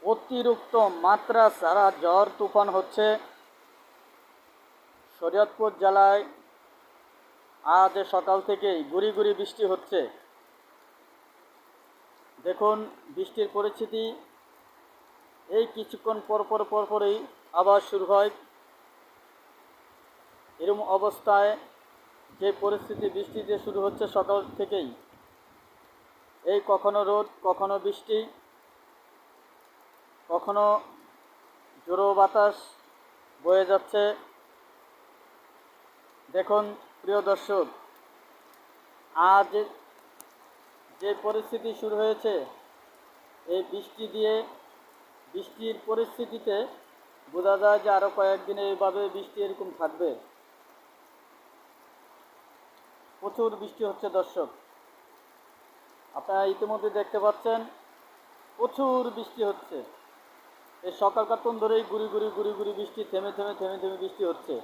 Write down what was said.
অতিরিক্ত মাত্রা ছাড়া ঝড় তুফান হচ্ছে শরীয়তপুর জেলায়। আজ সকাল থেকেই গুড়ি গুড়ি বৃষ্টি হচ্ছে। দেখুন বৃষ্টির পরিস্থিতি এই কিছুক্ষণ পরপরই আবার শুরু হয়। এরকম অবস্থায় যে পরিস্থিতি বৃষ্টি যে শুরু হচ্ছে সকাল থেকেই, এই কখনো রোদ কখনো বৃষ্টি, কখনো জোরো বাতাস বয়ে যাচ্ছে। দেখুন প্রিয় দর্শক, আজ যে পরিস্থিতি শুরু হয়েছে এই বৃষ্টির পরিস্থিতিতে বোঝা যায় যে আরও কয়েকদিন এইভাবে বৃষ্টি এরকম থাকবে। প্রচুর বৃষ্টি হচ্ছে দর্শক, আপনারা ইতিমধ্যে দেখতে পাচ্ছেন প্রচুর বৃষ্টি হচ্ছে। এই সকালকার ধরেই গুড়ি গুড়ি বৃষ্টি থেমে থেমে বৃষ্টি হচ্ছে।